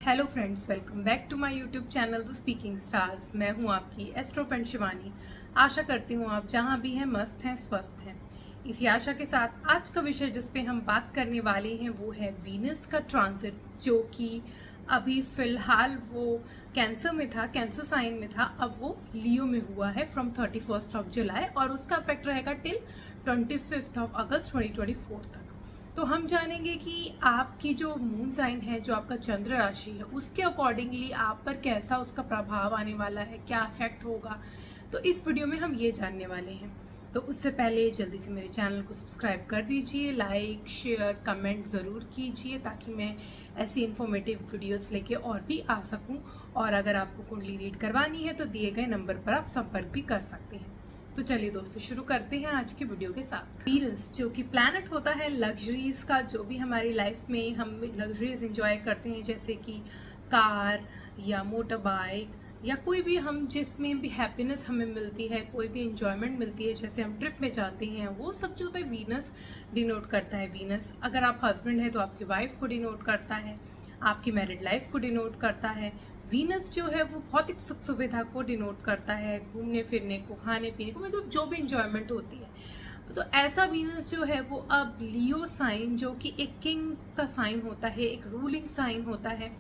Hello friends, welcome back to my YouTube channel the speaking stars. मैं हूं आपकी एस्ट्रोपेंट शिवानी। आशा करती हूं आप जहां भी हैं मस्त हैं, स्वस्थ हैं। इसी आशा के साथ आज का विषय जिस पे हम बात करने वाले हैं वो है वीनस का ट्रांजिट, जो कि अभी फिलहाल वो कैंसर में था, कैंसर साइन में था, अब वो लियो में हुआ है फ्रॉम 31 जुलाई और उसका इफेक्ट रहेगा टिल 25 अगस्त 2024 तक। तो हम जानेंगे कि आपकी जो मून साइन है, जो आपका चंद्र राशि है, उसके अकॉर्डिंगली आप पर कैसा उसका प्रभाव आने वाला है, क्या इफेक्ट होगा। तो इस वीडियो में हम ये जानने वाले हैं। तो उससे पहले जल्दी से मेरे चैनल को सब्सक्राइब कर दीजिए, लाइक शेयर कमेंट ज़रूर कीजिए ताकि मैं ऐसी इन्फॉर्मेटिव वीडियोस लेके और भी आ सकूं। और अगर आपको कुंडली रीड करवानी है तो दिए गए नंबर पर आप संपर्क भी कर सकते हैं। तो चलिए दोस्तों, शुरू करते हैं आज की वीडियो के साथ। वीनस जो कि प्लैनेट होता है लग्जरीज का, जो भी हमारी लाइफ में हम लग्जरीज एंजॉय करते हैं, जैसे कि कार या मोटर बाइक या कोई भी हम जिसमें भी हैप्पीनेस हमें मिलती है, कोई भी इंजॉयमेंट मिलती है, जैसे हम ट्रिप में जाते हैं, वो सब जो होता है वीनस डिनोट करता है। वीनस अगर आप हस्बैंड है तो आपकी वाइफ को डिनोट करता है, आपकी मैरिड लाइफ को डिनोट करता है। वीनस जो है वो भौतिक सुख सुविधा को डिनोट करता है, घूमने फिरने को, खाने पीने को, मतलब जो भी इंजॉयमेंट होती है। तो ऐसा वीनस जो है वो अब लियो साइन, जो कि एक किंग का साइन होता है, एक रूलिंग साइन होता है,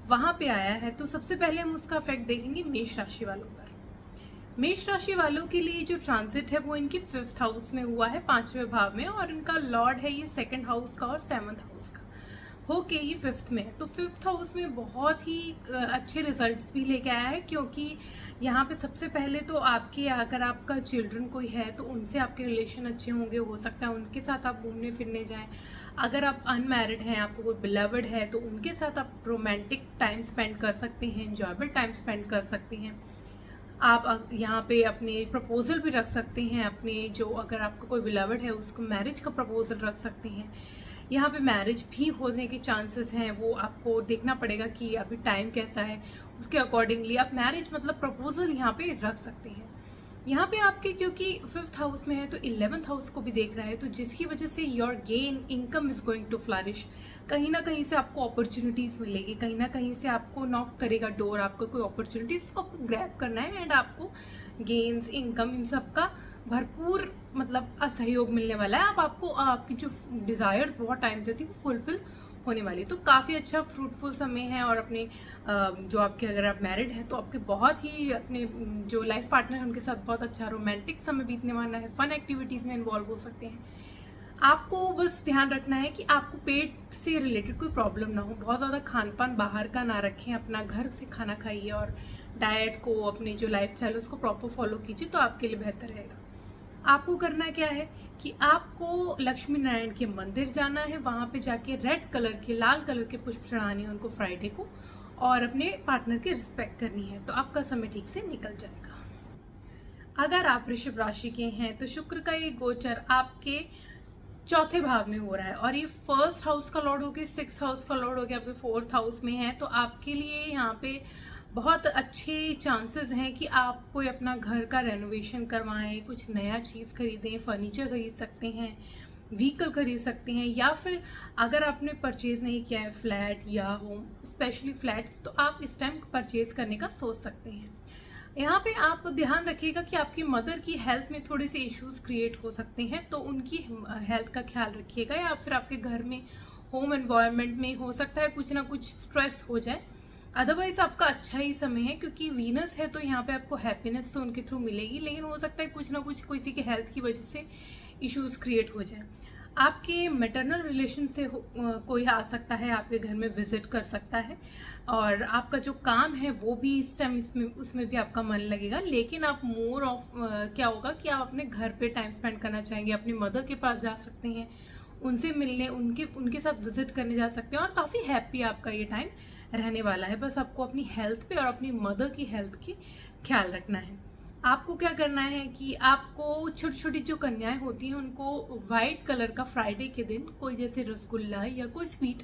वहां पे आया है। तो सबसे पहले हम उसका इफेक्ट देखेंगे मेष राशि वालों पर। मेष राशि वालों के लिए जो ट्रांजिट है वो इनकी 5th हाउस में हुआ है, 5वें भाव में, और इनका लॉर्ड है ये 2nd हाउस का और 7th हाउस का होके ये 5th में है। तो 5th हाउस में बहुत ही अच्छे रिजल्ट्स भी लेके आया है, क्योंकि यहाँ पे सबसे पहले तो आपके, अगर आपका चिल्ड्रन कोई है तो उनसे आपके रिलेशन अच्छे होंगे, हो सकता है उनके साथ आप घूमने फिरने जाएं। अगर आप अनमैरिड हैं, आपको कोई बिलवड है, तो उनके साथ आप रोमांटिक टाइम स्पेंड कर सकते हैं, इंजॉयबल टाइम स्पेंड कर सकते हैं। आप यहाँ पे अपने प्रपोजल भी रख सकते हैं, अपने जो, अगर आपका कोई बिलवड है उसको मैरिज का प्रपोजल रख सकते हैं। यहाँ पे मैरिज भी होने के चांसेस हैं, वो आपको देखना पड़ेगा कि अभी टाइम कैसा है, उसके अकॉर्डिंगली आप मैरिज मतलब प्रपोजल यहाँ पे रख सकते हैं। यहाँ पे आपके, क्योंकि 5th हाउस में है तो 11th हाउस को भी देख रहा है, तो जिसकी वजह से your gain income is going to flourish. कहीं ना कहीं से आपको अपॉर्चुनिटीज मिलेगी, कहीं ना कहीं से आपको नॉक करेगा डोर, आपको कोई अपॉर्चुनिटीज को आपको ग्रैब करना है एंड आपको गेन्स, इनकम, इन सब का भरपूर मतलब असहयोग मिलने वाला है। आपको आपकी जो डिजायर्स बहुत टाइम से थी वो फुलफिल होने वाली है। तो काफ़ी अच्छा फ्रूटफुल समय है। और अपने जो आपके, अगर आप मैरिड हैं तो आपके बहुत ही अपने जो लाइफ पार्टनर है उनके साथ बहुत अच्छा रोमांटिक समय बीतने वाला है, फन एक्टिविटीज़ में इन्वॉल्व हो सकते हैं। आपको बस ध्यान रखना है कि आपको पेट से रिलेटेड कोई प्रॉब्लम ना हो, बहुत ज़्यादा खान पान बाहर का ना रखें, अपना घर से खाना खाइए और डाइट को, अपनी जो लाइफ स्टाइल है उसको प्रॉपर फॉलो कीजिए, तो आपके लिए बेहतर रहेगा। आपको करना क्या है कि आपको लक्ष्मी नारायण के मंदिर जाना है, वहां पे जाके रेड कलर के, लाल कलर के पुष्प चढ़ाने हैं उनको फ्राइडे को, और अपने पार्टनर की रिस्पेक्ट करनी है, तो आपका समय ठीक से निकल जाएगा। अगर आप वृषभ राशि के हैं तो शुक्र का ये गोचर आपके 4थे भाव में हो रहा है, और ये 1st हाउस का लॉर्ड होके 6th हाउस का लॉर्ड होके आपके 4th हाउस में है। तो आपके लिए यहाँ पे बहुत अच्छे चांसेस हैं कि आप कोई अपना घर का रेनोवेशन करवाएं, कुछ नया चीज़ खरीदें, फर्नीचर खरीद सकते हैं, व्हीकल खरीद सकते हैं, या फिर अगर आपने परचेज नहीं किया है फ्लैट या होम, स्पेशली फ्लैट्स, तो आप इस टाइम परचेज करने का सोच सकते हैं। यहाँ पे आप ध्यान रखिएगा कि आपकी मदर की हेल्थ में थोड़े से इश्यूज क्रिएट हो सकते हैं, तो उनकी हेल्थ का ख्याल रखिएगा। या फिर आपके घर में, होम एनवायरनमेंट में हो सकता है कुछ ना कुछ स्ट्रेस हो जाए। अदरवाइज आपका अच्छा ही समय है, क्योंकि वीनस है तो यहाँ पे आपको हैप्पीनेस तो उनके थ्रू मिलेगी, लेकिन हो सकता है कुछ ना कुछ किसी के हेल्थ की वजह से इश्यूज क्रिएट हो जाए। आपके मैटरनल रिलेशन से कोई आ सकता है, आपके घर में विजिट कर सकता है, और आपका जो काम है वो भी इस टाइम उसमें भी आपका मन लगेगा। लेकिन आप मोर ऑफ क्या होगा कि आप अपने घर पे टाइम स्पेंड करना चाहेंगे, अपनी मदर के पास जा सकते हैं, उनसे मिलने, उनके साथ विजिट करने जा सकते हैं, और काफ़ी हैप्पी आपका ये टाइम रहने वाला है। बस आपको अपनी हेल्थ पे और अपनी मदर की हेल्थ की ख्याल रखना है। आपको क्या करना है कि आपको छोटी छोटी जो कन्याएं होती हैं उनको वाइट कलर का फ्राइडे के दिन कोई जैसे रसगुल्ला या कोई स्वीट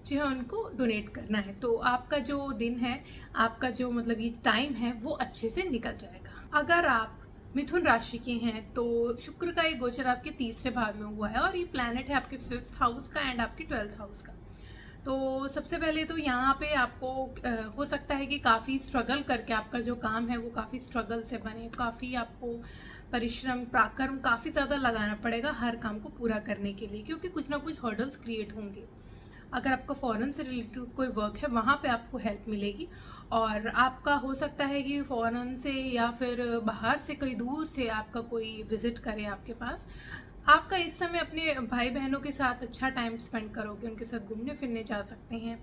जो है उनको डोनेट करना है, तो आपका जो दिन है, आपका जो मतलब ये टाइम है वो अच्छे से निकल जाएगा। अगर आप मिथुन राशि के हैं तो शुक्र का ये गोचर आपके 3रे भाव में हुआ है, और ये प्लैनेट है आपके 5th हाउस का एंड आपके 12th हाउस का। तो सबसे पहले तो यहाँ पे आपको हो सकता है कि काफ़ी स्ट्रगल करके आपका जो काम है वो काफ़ी स्ट्रगल से बने, काफ़ी आपको परिश्रम पराक्रम काफ़ी ज़्यादा लगाना पड़ेगा हर काम को पूरा करने के लिए, क्योंकि कुछ ना कुछ हर्डल्स क्रिएट होंगे। अगर आपका फॉरेन से रिलेटेड कोई वर्क है वहाँ पे आपको हेल्प मिलेगी, और आपका हो सकता है कि फॉरेन से या फिर बाहर से कहीं दूर से आपका कोई विजिट करे आपके पास। आपका इस समय अपने भाई बहनों के साथ अच्छा टाइम स्पेंड करोगे, उनके साथ घूमने फिरने जा सकते हैं,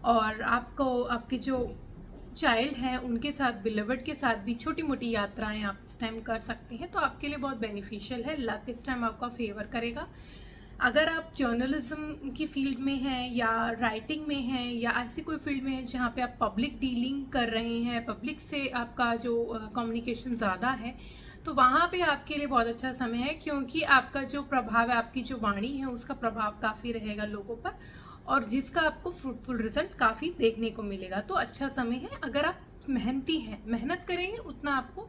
और आपको आपके जो चाइल्ड हैं उनके साथ, बिलवड के साथ भी छोटी मोटी यात्राएं आप इस टाइम कर सकते हैं। तो आपके लिए बहुत बेनिफिशियल है, लक इस टाइम आपका फेवर करेगा। अगर आप जर्नलिज्म की फील्ड में हैं या राइटिंग में हैं या ऐसी कोई फील्ड में है जहाँ पे आप पब्लिक डीलिंग कर रहे हैं, पब्लिक से आपका जो कम्युनिकेशन ज़्यादा है, तो वहाँ पे आपके लिए बहुत अच्छा समय है, क्योंकि आपका जो प्रभाव है, आपकी जो वाणी है उसका प्रभाव काफ़ी रहेगा लोगों पर, और जिसका आपको फ्रूटफुल रिजल्ट काफ़ी देखने को मिलेगा। तो अच्छा समय है, अगर आप मेहनती हैं, मेहनत करेंगे उतना आपको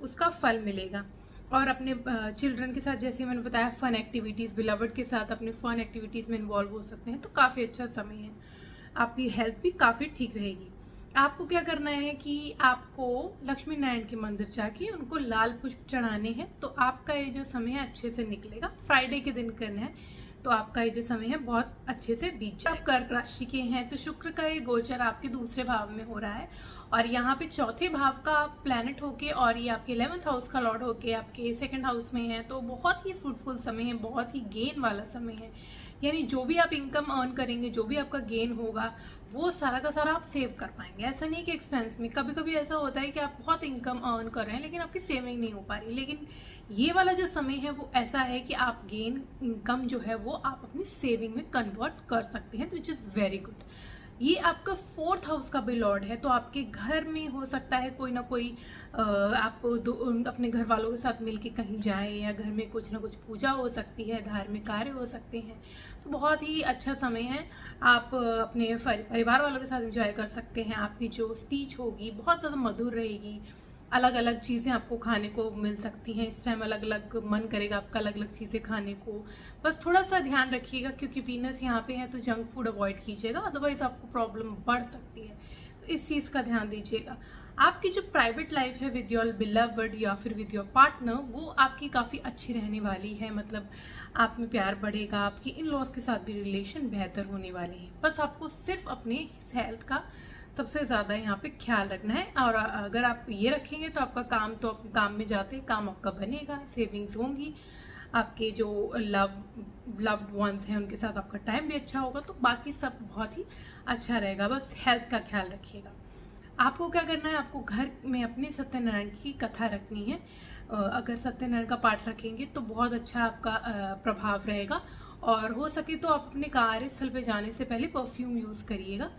उसका फल मिलेगा। और अपने चिल्ड्रन के साथ, जैसे मैंने बताया, फन एक्टिविटीज़, बिलवड के साथ अपने फन एक्टिविटीज़ में इन्वॉल्व हो सकते हैं, तो काफ़ी अच्छा समय है। आपकी हेल्थ भी काफ़ी ठीक रहेगी। आपको क्या करना है कि आपको लक्ष्मी नारायण के मंदिर जाके उनको लाल पुष्प चढ़ाने हैं, तो आपका ये जो समय है अच्छे से निकलेगा। फ्राइडे के दिन करना है, तो आपका ये जो समय है बहुत अच्छे से बीत जाए। आप कर्क राशि के हैं तो शुक्र का ये गोचर आपके दूसरे भाव में हो रहा है, और यहाँ पे चौथे भाव का प्लैनेट होके और ये आपके 11th हाउस का लॉर्ड होके आपके 2nd हाउस में है, तो बहुत ही फ्रूटफुल समय है, बहुत ही गेन वाला समय है। यानी जो भी आप इनकम अर्न करेंगे, जो भी आपका गेन होगा, वो सारा का सारा आप सेव कर पाएंगे। ऐसा नहीं कि एक्सपेंस में, कभी कभी ऐसा होता है कि आप बहुत इनकम अर्न कर रहे हैं लेकिन आपकी सेविंग नहीं हो पा रही, लेकिन ये वाला जो समय है वो ऐसा है कि आप गेन इनकम जो है वो आप अपनी सेविंग में कन्वर्ट कर सकते हैं, विच इज़ वेरी गुड। ये आपका 4th हाउस का भी लॉर्ड है, तो आपके घर में हो सकता है कोई ना कोई आप अपने घर वालों के साथ मिलके कहीं जाएं, या घर में कुछ ना कुछ पूजा हो सकती है, धार्मिक कार्य हो सकते हैं, तो बहुत ही अच्छा समय है। आप अपने परिवार वालों के साथ एंजॉय कर सकते हैं। आपकी जो स्पीच होगी बहुत ज़्यादा मधुर रहेगी, अलग अलग चीज़ें आपको खाने को मिल सकती हैं। इस टाइम अलग अलग मन करेगा आपका अलग अलग चीज़ें खाने को, बस थोड़ा सा ध्यान रखिएगा, क्योंकि वीनस यहाँ पे है तो जंक फूड अवॉइड कीजिएगा, अदरवाइज आपको प्रॉब्लम बढ़ सकती है, तो इस चीज़ का ध्यान दीजिएगा। आपकी जो प्राइवेट लाइफ है विद योर बिलवड या फिर विद योर पार्टनर, वो आपकी काफ़ी अच्छी रहने वाली है, मतलब आप में प्यार बढ़ेगा, आपकी इन लॉज के साथ भी रिलेशन बेहतर होने वाले हैं। बस आपको सिर्फ अपने हेल्थ का सबसे ज़्यादा यहाँ पे ख्याल रखना है, और अगर आप ये रखेंगे तो आपका काम, तो काम में जाते काम आपका बनेगा, सेविंग्स होंगी, आपके जो लव्ड वंस हैं उनके साथ आपका टाइम भी अच्छा होगा, तो बाकी सब बहुत ही अच्छा रहेगा। बस हेल्थ का ख्याल रखिएगा। आपको क्या करना है, आपको घर में अपने सत्यनारायण की कथा रखनी है। अगर सत्यनारायण का पाठ रखेंगे तो बहुत अच्छा आपका प्रभाव रहेगा, और हो सके तो आप अपने कार्यस्थल पे जाने से पहले परफ्यूम यूज़ करिएगा,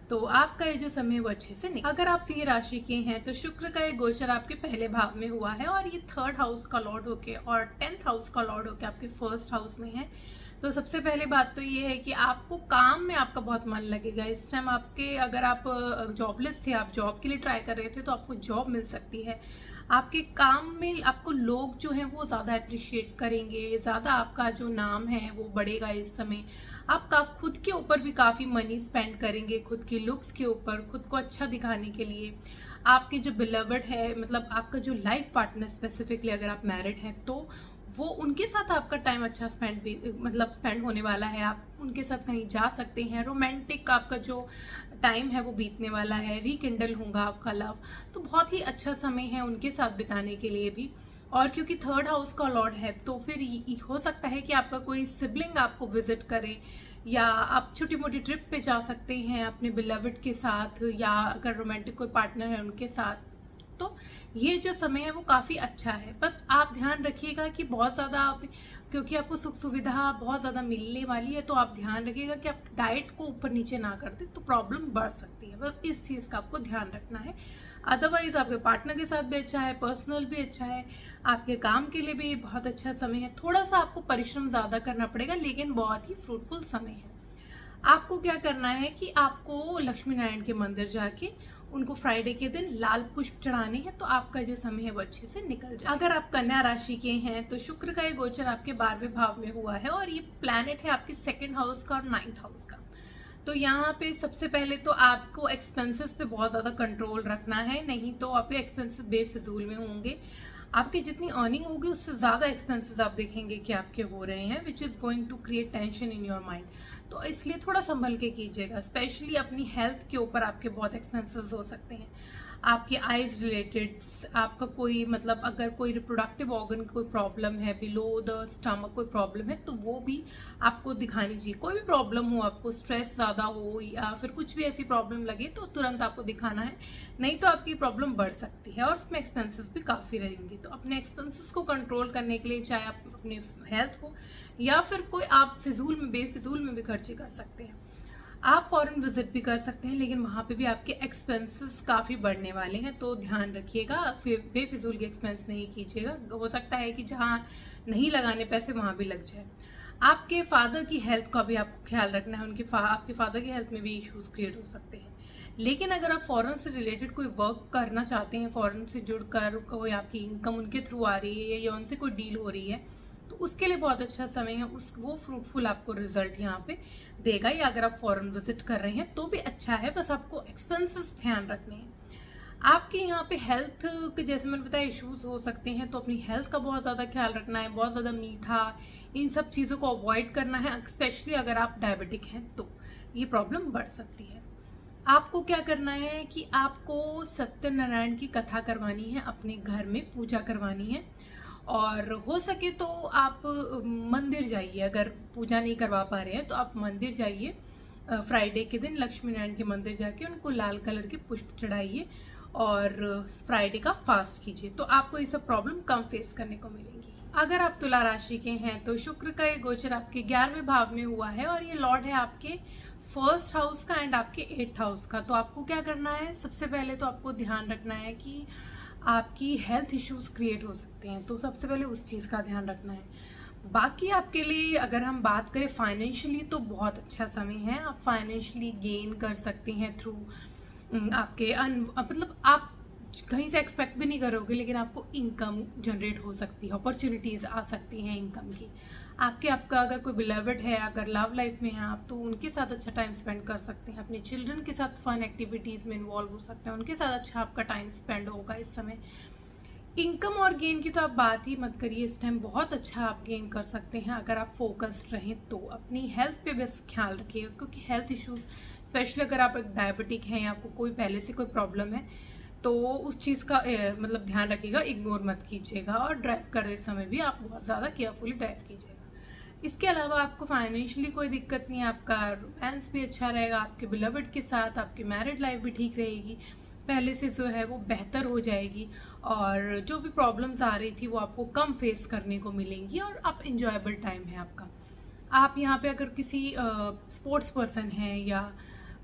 तो आपका ये जो समय है वो अच्छे से निकले। अगर आप सिंह राशि के हैं तो शुक्र का ये गोचर आपके पहले भाव में हुआ है, और ये 3rd हाउस का लॉर्ड होके और 10th हाउस का लॉर्ड होके आपके 1st हाउस में है। तो सबसे पहले बात तो ये है कि आपको काम में आपका बहुत मन लगेगा इस टाइम। आपके, अगर आप जॉबलेस थे, आप जॉब के लिए ट्राई कर रहे थे, तो आपको जॉब मिल सकती है। आपके काम में आपको लोग जो हैं वो ज़्यादा अप्रिशिएट करेंगे, ज़्यादा आपका जो नाम है वो बढ़ेगा इस समय। आप खुद के ऊपर भी काफ़ी मनी स्पेंड करेंगे, खुद की लुक्स के ऊपर, खुद को अच्छा दिखाने के लिए। आपके जो बिलवड है, मतलब आपका जो लाइफ पार्टनर स्पेसिफिकली, अगर आप मैरिड हैं तो वो उनके साथ आपका टाइम अच्छा स्पेंड होने वाला है। आप उनके साथ कहीं जा सकते हैं, रोमांटिक आपका जो टाइम है वो बीतने वाला है, रिकिंडल होगा आपका लव, तो बहुत ही अच्छा समय है उनके साथ बिताने के लिए भी। और क्योंकि 3rd हाउस का लॉर्ड है, तो फिर हो सकता है कि आपका कोई सिबलिंग आपको विजिट करे, या आप छोटी मोटी ट्रिप पे जा सकते हैं अपने बिलवड के साथ, या अगर रोमांटिक कोई पार्टनर है उनके साथ। तो ये जो समय है वो काफ़ी अच्छा है। बस आप ध्यान रखिएगा कि बहुत ज़्यादा क्योंकि आपको सुख सुविधा बहुत ज़्यादा मिलने वाली है, तो आप ध्यान रखिएगा कि आप डाइट को ऊपर नीचे ना करते, तो प्रॉब्लम बढ़ सकती है। बस इस चीज़ का आपको ध्यान रखना है। अदरवाइज आपके पार्टनर के साथ भी अच्छा है, पर्सनल भी अच्छा है, आपके काम के लिए भी बहुत अच्छा समय है। थोड़ा सा आपको परिश्रम ज़्यादा करना पड़ेगा, लेकिन बहुत ही फ्रूटफुल समय है। आपको क्या करना है कि आपको लक्ष्मी नारायण के मंदिर जाके उनको फ्राइडे के दिन लाल पुष्प चढ़ाने हैं, तो आपका जो समय है वो अच्छे से निकल जाए। अगर आप कन्या राशि के हैं तो शुक्र का ये गोचर आपके 12वें भाव में हुआ है, और ये प्लैनेट है आपके 2nd हाउस का और 9th हाउस का। तो यहाँ पे सबसे पहले तो आपको एक्सपेंसेस पे बहुत ज़्यादा कंट्रोल रखना है, नहीं तो आपके एक्सपेंसेस बेफिजूल में होंगे। आपकी जितनी अर्निंग होगी उससे ज़्यादा एक्सपेंसेस आप देखेंगे कि आपके हो रहे हैं, which is going to create tension in your mind. तो इसलिए थोड़ा संभल के कीजिएगा। स्पेशली अपनी हेल्थ के ऊपर आपके बहुत एक्सपेंसेस हो सकते हैं। आपकी आइज रिलेटेड, आपका कोई मतलब अगर कोई रिप्रोडक्टिव ऑर्गन की कोई प्रॉब्लम है, बिलो द स्टमक कोई प्रॉब्लम है, तो वो भी आपको दिखानी चाहिए। कोई भी प्रॉब्लम हो, आपको स्ट्रेस ज़्यादा हो या फिर कुछ भी ऐसी प्रॉब्लम लगे तो तुरंत आपको दिखाना है, नहीं तो आपकी प्रॉब्लम बढ़ सकती है और इसमें एक्सपेंसेस भी काफ़ी रहेंगे। तो अपने एक्सपेंसेस को कंट्रोल करने के लिए चाहे आप अपने हेल्थ को या फिर कोई आप बेफिजूल में भी खर्चे कर सकते हैं। आप फॉरेन विजिट भी कर सकते हैं, लेकिन वहाँ पे भी आपके एक्सपेंसेस काफ़ी बढ़ने वाले हैं, तो ध्यान रखिएगा, बेफिजूल के एक्सपेंस नहीं कीजिएगा। हो सकता है कि जहाँ नहीं लगाने पैसे वहाँ भी लग जाए। आपके फादर की हेल्थ का भी आपको ख्याल रखना है, आपके फादर की हेल्थ में भी इश्यूज क्रिएट हो सकते हैं। लेकिन अगर आप फॉरेन से रिलेटेड कोई वर्क करना चाहते हैं, फॉरेन से जुड़कर कोई आपकी इनकम उनके थ्रू आ रही है या उनसे कोई डील हो रही है, तो उसके लिए बहुत अच्छा समय है। वो फ्रूटफुल आपको रिजल्ट यहाँ पे देगा। या अगर आप फॉरेन विजिट कर रहे हैं तो भी अच्छा है, बस आपको एक्सपेंसेस ध्यान रखने हैं। आपके यहाँ पे हेल्थ के जैसे मैंने बताया इश्यूज हो सकते हैं, तो अपनी हेल्थ का बहुत ज़्यादा ख्याल रखना है। बहुत ज़्यादा मीठा, इन सब चीज़ों को अवॉइड करना है, स्पेशली अगर आप डायबिटिक हैं तो ये प्रॉब्लम बढ़ सकती है। आपको क्या करना है कि आपको सत्यनारायण की कथा करवानी है, अपने घर में पूजा करवानी है, और हो सके तो आप मंदिर जाइए। अगर पूजा नहीं करवा पा रहे हैं तो आप मंदिर जाइए। फ्राइडे के दिन लक्ष्मी नारायण के मंदिर जाके उनको लाल कलर के पुष्प चढ़ाइए और फ्राइडे का फास्ट कीजिए, तो आपको ये सब प्रॉब्लम कम फेस करने को मिलेंगी। अगर आप तुला राशि के हैं तो शुक्र का ये गोचर आपके 11वें भाव में हुआ है और ये लॉर्ड है आपके फर्स्ट हाउस का एंड आपके 8th हाउस का। तो आपको क्या करना है, सबसे पहले तो आपको ध्यान रखना है कि आपकी हेल्थ इश्यूज क्रिएट हो सकते हैं, तो सबसे पहले उस चीज़ का ध्यान रखना है। बाकी आपके लिए अगर हम बात करें फाइनेंशियली तो बहुत अच्छा समय है। आप फाइनेंशियली गेन कर सकते हैं थ्रू आपके मतलब आप कहीं से एक्सपेक्ट भी नहीं करोगे, लेकिन आपको इनकम जनरेट हो सकती है, अपॉर्चुनिटीज़ आ सकती हैं इनकम की। आपका अगर कोई बिलवड है, अगर लव लाइफ में हैं आप, तो उनके साथ अच्छा टाइम स्पेंड कर सकते हैं। अपने चिल्ड्रन के साथ फन एक्टिविटीज़ में इन्वॉल्व हो सकते हैं, उनके साथ अच्छा आपका टाइम स्पेंड होगा इस समय। इनकम और गेन की तो आप बात ही मत करिए, इस टाइम बहुत अच्छा आप गेन कर सकते हैं अगर आप फोकस्ड रहें तो। अपनी हेल्थ पे बस ख्याल रखिएगा, क्योंकि हेल्थ इश्यूज स्पेशली अगर आप डायबिटिक हैं या आपको कोई पहले से कोई प्रॉब्लम है तो उस चीज़ का मतलब ध्यान रखिएगा, इग्नोर मत कीजिएगा। और ड्राइव करते समय भी आप बहुत ज़्यादा केयरफुली ड्राइव कीजिएगा। इसके अलावा आपको फाइनेंशियली कोई दिक्कत नहीं है, आपका रोमांस भी अच्छा रहेगा आपके बिलवड के साथ, आपकी मैरिड लाइफ भी ठीक रहेगी, पहले से जो है वो बेहतर हो जाएगी, और जो भी प्रॉब्लम्स आ रही थी वो आपको कम फेस करने को मिलेंगी और आप इंजॉयबल टाइम है आपका। आप यहाँ पे अगर किसी स्पोर्ट्स पर्सन हैं या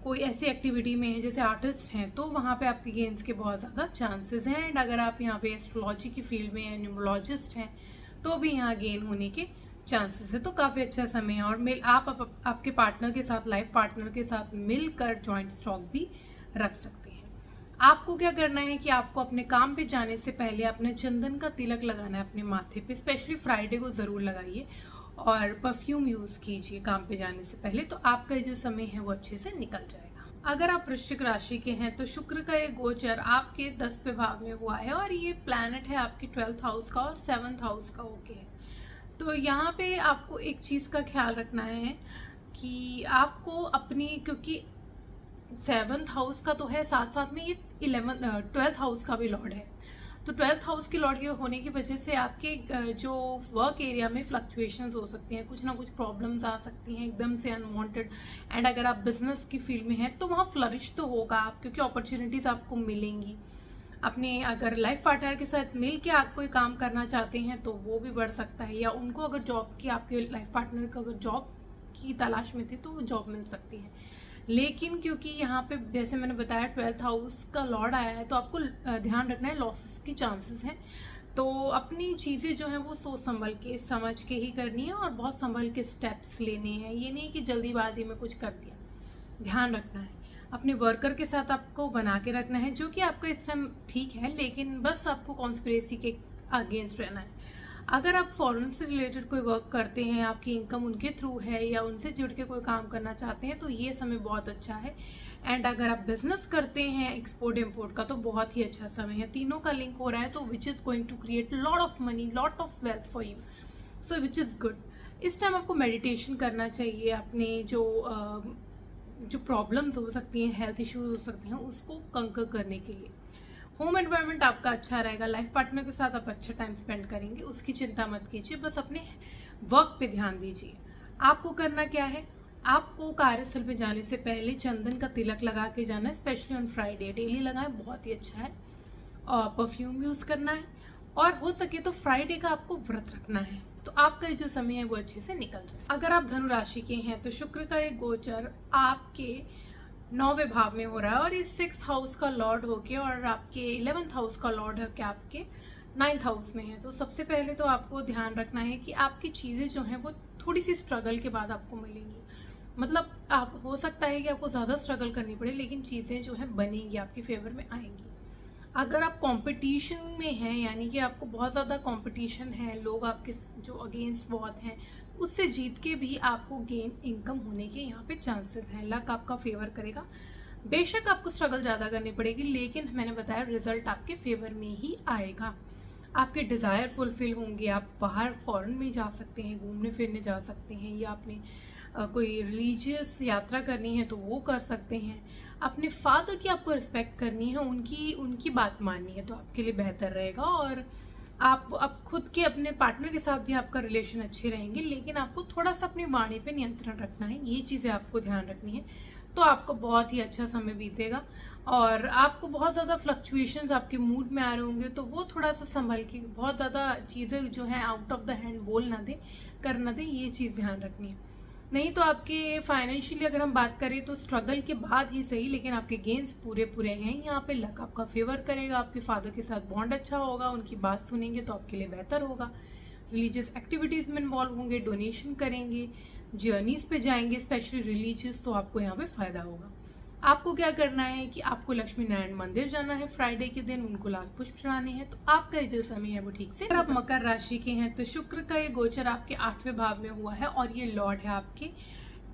कोई ऐसी एक्टिविटी में है जैसे आर्टिस्ट हैं, तो वहाँ पे आपके गेंस के बहुत ज़्यादा चांसेस हैं। एंड अगर आप यहाँ पे एस्ट्रोलॉजी की फील्ड में हैं, न्यूमरोलॉजिस्ट हैं, तो भी यहाँ गेन होने के चांसेस है। तो काफ़ी अच्छा समय है। और आपके पार्टनर के साथ, लाइफ पार्टनर के साथ मिलकर जॉइंट स्टॉक भी रख सकते हैं। आपको क्या करना है कि आपको अपने काम पे जाने से पहले अपने चंदन का तिलक लगाना है अपने माथे पे, स्पेशली फ्राइडे को ज़रूर लगाइए, और परफ्यूम यूज़ कीजिए काम पे जाने से पहले, तो आपका जो समय है वो अच्छे से निकल जाएगा। अगर आप वृश्चिक राशि के हैं तो शुक्र का ये गोचर आपके 10वें भाव में हुआ है और ये प्लैनेट है आपके 12th हाउस का और 7th हाउस का होके। तो यहाँ पे आपको एक चीज़ का ख्याल रखना है कि आपको अपनी, क्योंकि 7th हाउस का तो है, साथ साथ में ये 12th हाउस का भी लॉर्ड है, तो 12th हाउस के लॉर्ड के होने की वजह से आपके जो वर्क एरिया में फ्लक्चुएशंस हो सकती हैं, कुछ ना कुछ प्रॉब्लम्स आ सकती हैं एकदम से अनवांटेड। एंड अगर आप बिजनेस की फील्ड में हैं तो वहाँ फ्लरिश तो होगा आप, क्योंकि अपॉर्चुनिटीज़ आपको मिलेंगी। अपने अगर लाइफ पार्टनर के साथ मिल के आप कोई काम करना चाहते हैं तो वो भी बढ़ सकता है, या उनको अगर जॉब की, आपके लाइफ पार्टनर को अगर जॉब की तलाश में थे तो वो जॉब मिल सकती है। लेकिन क्योंकि यहाँ पे जैसे मैंने बताया 12th हाउस का लॉर्ड आया है, तो आपको ध्यान रखना है, लॉसेस की चांसेस हैं, तो अपनी चीज़ें जो हैं वो सोच संभल के, समझ के ही करनी है और बहुत संभल के स्टेप्स लेने हैं। ये नहीं कि जल्दीबाजी में कुछ कर दिया, ध्यान रखना है। अपने वर्कर के साथ आपको बना के रखना है, जो कि आपका इस टाइम ठीक है, लेकिन बस आपको कॉन्स्पिरेसी के अगेंस्ट रहना है। अगर आप फॉरेन से रिलेटेड कोई वर्क करते हैं, आपकी इनकम उनके थ्रू है या उनसे जुड़ के कोई काम करना चाहते हैं तो ये समय बहुत अच्छा है। एंड अगर आप बिजनेस करते हैं एक्सपोर्ट इम्पोर्ट का तो बहुत ही अच्छा समय है। तीनों का लिंक हो रहा है तो which is going to create lot of money, lot of wealth for you, so which is good. इस टाइम आपको मेडिटेशन करना चाहिए। अपने जो प्रॉब्लम्स हो सकती हैं, हेल्थ इश्यूज हो सकते हैं, उसको कंकर करने के लिए। होम एनवायरनमेंट आपका अच्छा रहेगा। लाइफ पार्टनर के साथ आप अच्छा टाइम स्पेंड करेंगे, उसकी चिंता मत कीजिए, बस अपने वर्क पे ध्यान दीजिए। आपको करना क्या है, आपको कार्यस्थल पे जाने से पहले चंदन का तिलक लगा के जाना है, स्पेशली ऑन फ्राइडे। डेली लगाएं, बहुत ही अच्छा है। और परफ्यूम यूज़ करना है, और हो सके तो फ्राइडे का आपको व्रत रखना है, तो आपका जो समय है वो अच्छे से निकल जाए। अगर आप धनु राशि के हैं तो शुक्र का एक गोचर आपके 9वें भाव में हो रहा है, और ये 6th हाउस का लॉर्ड होके और आपके 11th हाउस का लॉर्ड होके आपके 9th हाउस में है। तो सबसे पहले तो आपको ध्यान रखना है कि आपकी चीज़ें जो हैं वो थोड़ी सी स्ट्रगल के बाद आपको मिलेंगी। मतलब आप हो सकता है कि आपको ज़्यादा स्ट्रगल करनी पड़े, लेकिन चीज़ें जो हैं बनेंगी, आपके फेवर में आएंगी। अगर आप कंपटीशन में हैं, यानी कि आपको बहुत ज़्यादा कंपटीशन है, लोग आपके जो अगेंस्ट बहुत हैं, उससे जीत के भी आपको गेन इनकम होने के यहाँ पे चांसेस हैं। लक आपका फेवर करेगा। बेशक आपको स्ट्रगल ज़्यादा करनी पड़ेगी, लेकिन मैंने बताया रिजल्ट आपके फेवर में ही आएगा। आपके डिज़ायर फुलफिल होंगे। आप बाहर फॉरेन में जा सकते हैं, घूमने फिरने जा सकते हैं, या आपने कोई रिलीजियस यात्रा करनी है तो वो कर सकते हैं। अपने फादर की आपको रिस्पेक्ट करनी है, उनकी बात माननी है, तो आपके लिए बेहतर रहेगा। और आप खुद के अपने पार्टनर के साथ भी आपका रिलेशन अच्छे रहेंगे, लेकिन आपको थोड़ा सा अपनी वाणी पे नियंत्रण रखना है। ये चीज़ें आपको ध्यान रखनी है, तो आपको बहुत ही अच्छा समय बीतेगा। और आपको बहुत ज़्यादा फ्लक्चुएशंस आपके मूड में आ रहे होंगे, तो वो थोड़ा सा संभल के, बहुत ज़्यादा चीज़ें जो हैं आउट ऑफ द हैंड बोल ना दें, कर ना दें, ये चीज़ ध्यान रखनी है। नहीं तो आपके फाइनेंशियली अगर हम बात करें तो स्ट्रगल के बाद ही सही, लेकिन आपके गेन्स पूरे पूरे हैं। यहाँ पे लक आपका फेवर करेगा। आपके फादर के साथ बॉन्ड अच्छा होगा, उनकी बात सुनेंगे तो आपके लिए बेहतर होगा। रिलीजियस एक्टिविटीज़ में इन्वॉल्व होंगे, डोनेशन करेंगे, जर्नीज पे जाएंगे, स्पेशली रिलीजियस, तो आपको यहाँ पे फ़ायदा होगा। आपको क्या करना है कि आपको लक्ष्मी नारायण मंदिर जाना है फ्राइडे के दिन, उनको लाल पुष्प चढ़ाने हैं, तो आपका जो समय है वो ठीक से। अगर आप मकर राशि के हैं तो शुक्र का ये गोचर आपके 8वें भाव में हुआ है, और ये लॉर्ड है आपके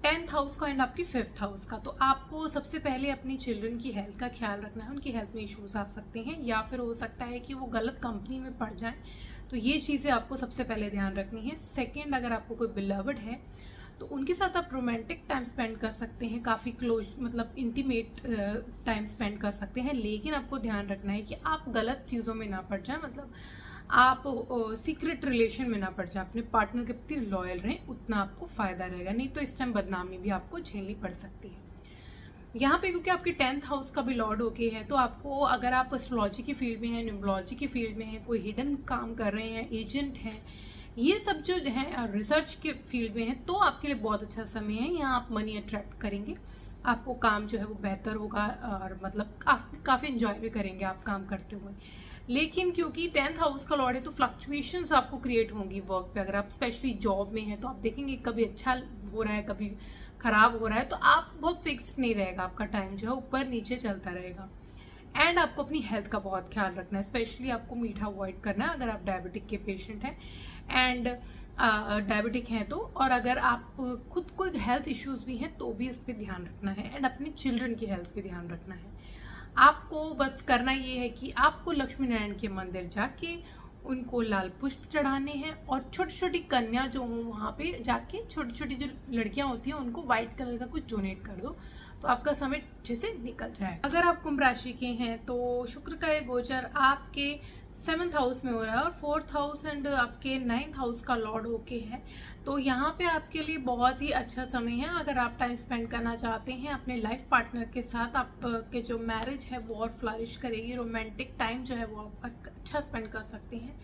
10th हाउस का एंड आपकी 5th हाउस का। तो आपको सबसे पहले अपनी चिल्ड्रन की हेल्थ का ख्याल रखना है। उनकी हेल्थ में इश्यूज आ सकते हैं, या फिर हो सकता है कि वो गलत कंपनी में पड़ जाए, तो ये चीज़ें आपको सबसे पहले ध्यान रखनी है। सेकेंड, अगर आपको कोई बिलवड है तो उनके साथ आप रोमांटिक टाइम स्पेंड कर सकते हैं, काफ़ी क्लोज मतलब इंटीमेट टाइम स्पेंड कर सकते हैं, लेकिन आपको ध्यान रखना है कि आप गलत चीज़ों में ना पड़ जाए, मतलब आप सीक्रेट रिलेशन में ना पड़ जाए। अपने पार्टनर के प्रति लॉयल रहें, उतना आपको फ़ायदा रहेगा। नहीं तो इस टाइम बदनामी भी आपको झेलनी पड़ सकती है यहाँ पे, क्योंकि आपके 10th हाउस का भी लॉर्ड होके है। तो आपको, अगर आप एस्ट्रोलॉजी की फील्ड में हैं, न्यूमरोलॉजी की फील्ड में हैं, कोई हिडन काम कर रहे हैं, एजेंट हैं, ये सब जो है रिसर्च के फील्ड में है, तो आपके लिए बहुत अच्छा समय है। यहाँ आप मनी अट्रैक्ट करेंगे, आपको काम जो है वो बेहतर होगा, और मतलब काफ़ी इंजॉय भी करेंगे आप काम करते हुए। लेकिन क्योंकि 10th हाउस का लॉर्ड है तो फ्लक्चुएशंस आपको क्रिएट होंगी वर्क पे। अगर आप स्पेशली जॉब में हैं तो आप देखेंगे कभी अच्छा हो रहा है, कभी खराब हो रहा है, तो आप बहुत फिक्स्ड नहीं रहेगा, आपका टाइम जो है ऊपर नीचे चलता रहेगा। एंड आपको अपनी हेल्थ का बहुत ख्याल रखना है, स्पेशली आपको मीठा अवॉइड करना है अगर आप डायबिटिक के पेशेंट हैं एंड डायबिटिक हैं तो। और अगर आप खुद कोई हेल्थ इश्यूज भी हैं तो भी इस पर ध्यान रखना है, एंड अपने चिल्ड्रन की हेल्थ पे ध्यान रखना है। आपको बस करना ये है कि आपको लक्ष्मी नारायण के मंदिर जाके उनको लाल पुष्प चढ़ाने हैं, और छोटी छोटी कन्या जो हों वहाँ पे जाके छोटी छोटी जो लड़कियाँ होती हैं उनको व्हाइट कलर का कुछ डोनेट कर दो, तो आपका समय अच्छे से निकल जाए। अगर आप कुंभ राशि के हैं तो शुक्र का ये गोचर आपके 7th हाउस में हो रहा है, और 4th हाउस एंड आपके 9th हाउस का लॉर्ड होके है। तो यहाँ पे आपके लिए बहुत ही अच्छा समय है। अगर आप टाइम स्पेंड करना चाहते हैं अपने लाइफ पार्टनर के साथ, आपके जो मैरिज है वो और फ्लरिश करेगी, रोमांटिक टाइम जो है वो आप अच्छा स्पेंड कर सकते हैं।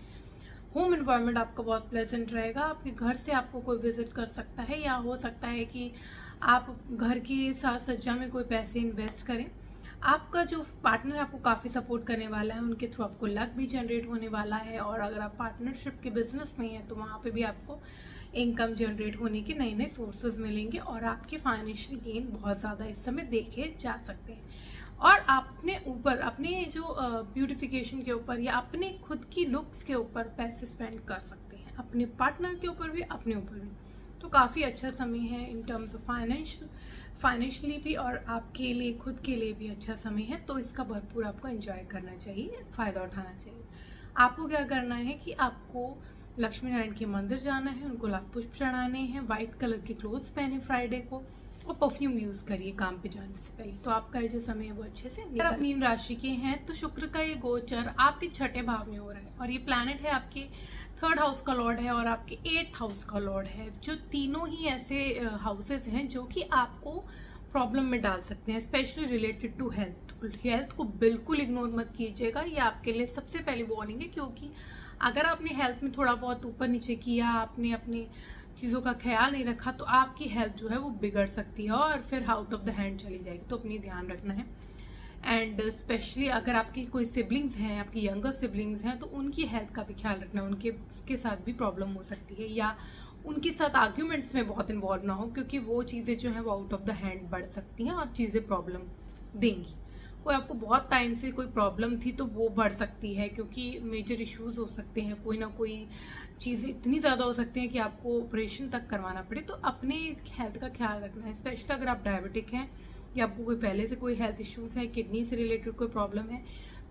होम एनवायरनमेंट आपका बहुत प्लेजेंट रहेगा। आपके घर से आपको कोई विजिट कर सकता है, या हो सकता है कि आप घर की साज सज्जा में कोई पैसे इन्वेस्ट करें। आपका जो पार्टनर आपको काफ़ी सपोर्ट करने वाला है, उनके थ्रू आपको लक भी जनरेट होने वाला है। और अगर आप पार्टनरशिप के बिजनेस में हैं तो वहाँ पे भी आपको इनकम जनरेट होने के नए नए सोर्सेज मिलेंगे, और आपके फाइनेंशियल गेन बहुत ज़्यादा इस समय देखे जा सकते हैं। और अपने ऊपर, अपने जो ब्यूटिफिकेशन के ऊपर या अपने खुद की लुक्स के ऊपर पैसे स्पेंड कर सकते हैं। अपने पार्टनर के ऊपर भी, अपने ऊपर भी। तो काफ़ी अच्छा समय है इन टर्म्स ऑफ फाइनेंशियली भी, और आपके लिए खुद के लिए भी अच्छा समय है। तो इसका भरपूर आपको एंजॉय करना चाहिए, फ़ायदा उठाना चाहिए। आपको क्या करना है कि आपको लक्ष्मी नारायण के मंदिर जाना है, उनको लाल पुष्प चढ़ाने हैं, वाइट कलर के क्लोथ्स पहने फ्राइडे को, और परफ्यूम यूज़ करिए काम पे जाने से पहले। तो आपका ये जो समय है वो अच्छे से निकल। अगर आप मीन राशि के हैं तो शुक्र का ये गोचर आपके छठे भाव में हो रहा है, और ये प्लैनेट है आपके 3rd हाउस का लॉर्ड है और आपके 8th हाउस का लॉर्ड है, जो तीनों ही ऐसे हाउसेस हैं जो कि आपको प्रॉब्लम में डाल सकते हैं, specially related to health. Health को बिल्कुल इग्नोर मत कीजिएगा, ये आपके लिए सबसे पहली वार्निंग है। क्योंकि अगर आपने हेल्थ में थोड़ा बहुत ऊपर नीचे किया, आपने अपनी चीज़ों का ख्याल नहीं रखा, तो आपकी हेल्थ जो है वो बिगड़ सकती है और फिर आउट ऑफ द हैंड चली जाएगी। तो अपनी ध्यान रखना है। एंड स्पेशली अगर आपकी कोई सिबलिंग्स हैं, आपकी यंगर सिबलिंग्स हैं, तो उनकी हेल्थ का भी ख्याल रखना है। उसके साथ भी प्रॉब्लम हो सकती है, या उनके साथ आर्ग्यूमेंट्स में बहुत इन्वॉल्व ना हो, क्योंकि वो चीज़ें जो हैं वो आउट ऑफ द हैंड बढ़ सकती हैं और चीज़ें प्रॉब्लम देंगी। कोई आपको बहुत टाइम से कोई प्रॉब्लम थी तो वो बढ़ सकती है, क्योंकि मेजर इश्यूज हो सकते हैं, कोई ना कोई चीज़ें इतनी ज़्यादा हो सकती हैं कि आपको ऑपरेशन तक करवाना पड़े। तो अपने हेल्थ का ख्याल रखना है, स्पेशली अगर आप डायबिटिक हैं या आपको कोई पहले से कोई हेल्थ इश्यूज़ है, किडनी से रिलेटेड कोई प्रॉब्लम है,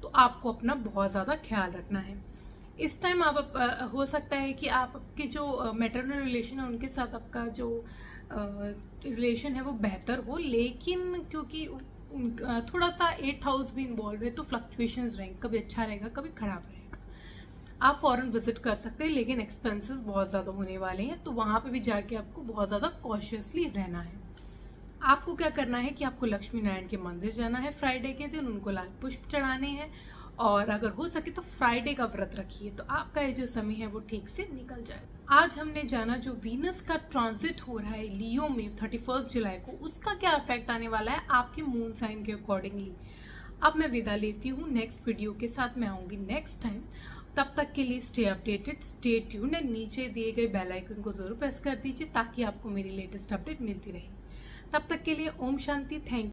तो आपको अपना बहुत ज़्यादा ख्याल रखना है। इस टाइम आप हो सकता है कि आपके जो मैटरनल रिलेशन है उनके साथ आपका जो रिलेशन है वो बेहतर हो, लेकिन क्योंकि थोड़ा सा 8th हाउस भी इन्वॉल्व है, तो फ्लक्चुएशंस रहेंगे, कभी अच्छा रहेगा कभी खराब रहेगा। आप फॉरेन विजिट कर सकते हैं, लेकिन एक्सपेंसेस बहुत ज़्यादा होने वाले हैं, तो वहाँ पे भी जाके आपको बहुत ज़्यादा कॉशियसली रहना है। आपको क्या करना है कि आपको लक्ष्मी नारायण के मंदिर जाना है फ्राइडे के दिन, उनको लाल पुष्प चढ़ाने हैं, और अगर हो सके तो फ्राइडे का व्रत रखिए, तो आपका ये जो समय है वो ठीक से निकल जाए। आज हमने जाना जो वीनस का ट्रांजिट हो रहा है लियो में 31 जुलाई को, उसका क्या इफेक्ट आने वाला है आपके मून साइन के अकॉर्डिंगली। अब मैं विदा लेती हूँ, नेक्स्ट वीडियो के साथ मैं आऊँगी नेक्स्ट टाइम। तब तक के लिए stay updated, stay tuned, and नीचे दिए गए बेल आइकन को जरूर प्रेस कर दीजिए ताकि आपको मेरी लेटेस्ट अपडेट मिलती रहे। तब तक के लिए ओम शांति, थैंक यू।